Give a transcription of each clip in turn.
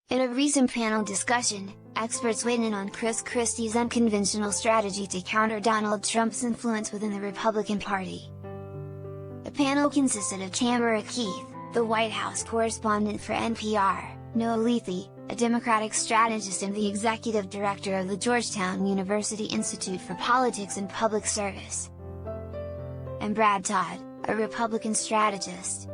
In a recent panel discussion, experts weighed in on Chris Christie's unconventional strategy to counter Donald Trump's influence within the Republican Party. The panel consisted of Tamara Keith, the White House correspondent for NPR, Noah Lethe, a Democratic strategist and the executive director of the Georgetown University Institute for Politics and Public Service, and Brad Todd, a Republican strategist.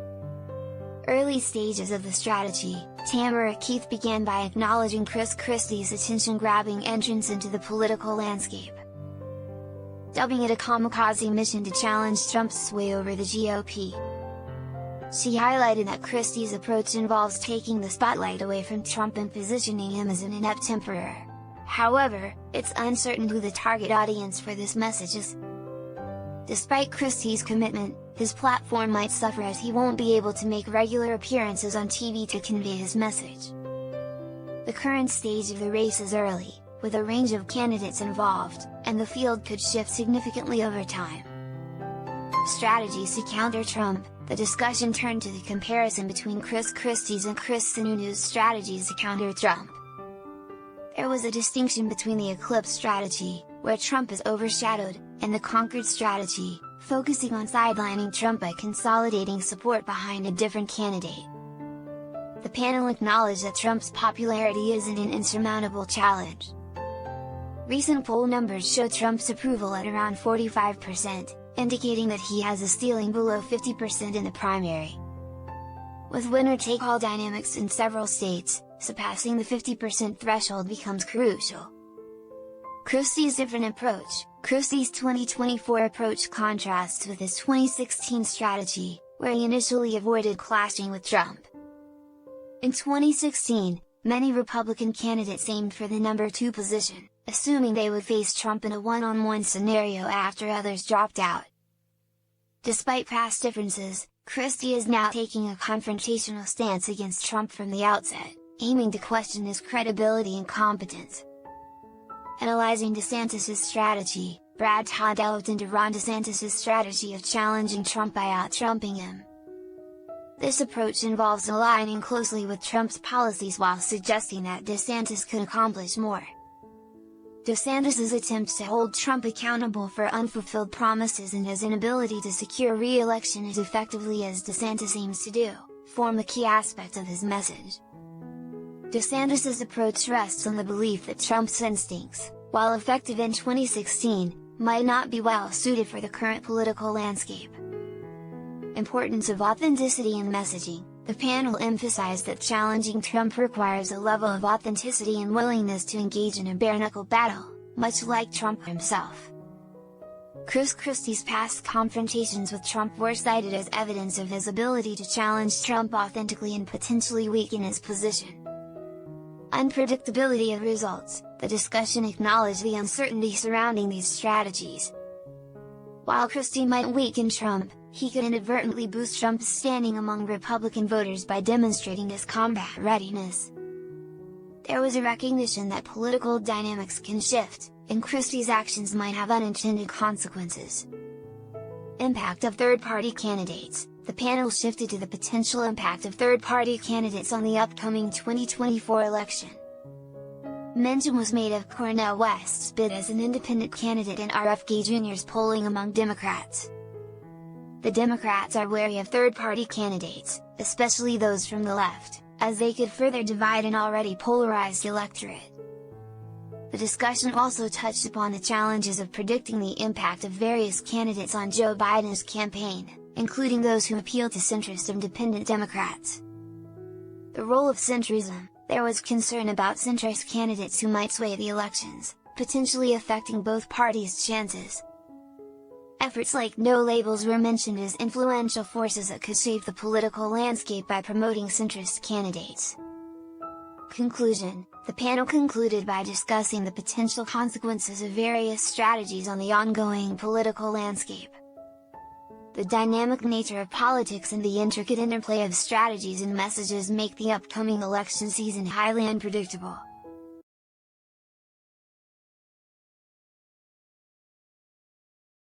Early stages of the strategy, Tamara Keith began by acknowledging Chris Christie's attention-grabbing entrance into the political landscape, dubbing it a kamikaze mission to challenge Trump's sway over the GOP. She highlighted that Christie's approach involves taking the spotlight away from Trump and positioning him as an inept emperor. However, it's uncertain who the target audience for this message is. Despite Christie's commitment, his platform might suffer as he won't be able to make regular appearances on TV to convey his message. The current stage of the race is early, with a range of candidates involved, and the field could shift significantly over time. Strategies to counter Trump. The discussion turned to the comparison between Chris Christie's and Chris Sununu's strategies to counter Trump. There was a distinction between the eclipse strategy, where Trump is overshadowed, and the conquered strategy, focusing on sidelining Trump by consolidating support behind a different candidate. The panel acknowledged that Trump's popularity isn't an insurmountable challenge. Recent poll numbers show Trump's approval at around 45%, indicating that he has a ceiling below 50% in the primary. With winner-take-all dynamics in several states, surpassing the 50% threshold becomes crucial. Christie's different approach. Christie's 2024 approach contrasts with his 2016 strategy, where he initially avoided clashing with Trump. In 2016, many Republican candidates aimed for the number 2 position, assuming they would face Trump in a one-on-one scenario after others dropped out. Despite past differences, Christie is now taking a confrontational stance against Trump from the outset, aiming to question his credibility and competence. Analyzing DeSantis' strategy, Brad Todd delved into Ron DeSantis' strategy of challenging Trump by out-Trumping him. This approach involves aligning closely with Trump's policies while suggesting that DeSantis could accomplish more. DeSantis' attempts to hold Trump accountable for unfulfilled promises and his inability to secure re-election as effectively as DeSantis aims to do, form a key aspect of his message. DeSantis' approach rests on the belief that Trump's instincts, while effective in 2016, might not be well suited for the current political landscape. Importance of authenticity in messaging. The panel emphasized that challenging Trump requires a level of authenticity and willingness to engage in a bare-knuckle battle, much like Trump himself. Chris Christie's past confrontations with Trump were cited as evidence of his ability to challenge Trump authentically and potentially weaken his position. Unpredictability of results. The discussion acknowledged the uncertainty surrounding these strategies. While Christie might weaken Trump, he could inadvertently boost Trump's standing among Republican voters by demonstrating his combat readiness. There was a recognition that political dynamics can shift, and Christie's actions might have unintended consequences. Impact of third-party candidates. The panel shifted to the potential impact of third-party candidates on the upcoming 2024 election. Mention was made of Cornel West's bid as an independent candidate and RFK Jr.'s polling among Democrats. The Democrats are wary of third-party candidates, especially those from the left, as they could further divide an already polarized electorate. The discussion also touched upon the challenges of predicting the impact of various candidates on Joe Biden's campaign, including those who appeal to centrist independent Democrats. The role of centrism. There was concern about centrist candidates who might sway the elections, potentially affecting both parties' chances. Efforts like No Labels were mentioned as influential forces that could shape the political landscape by promoting centrist candidates. Conclusion. The panel concluded by discussing the potential consequences of various strategies on the ongoing political landscape. The dynamic nature of politics and the intricate interplay of strategies and messages make the upcoming election season highly unpredictable.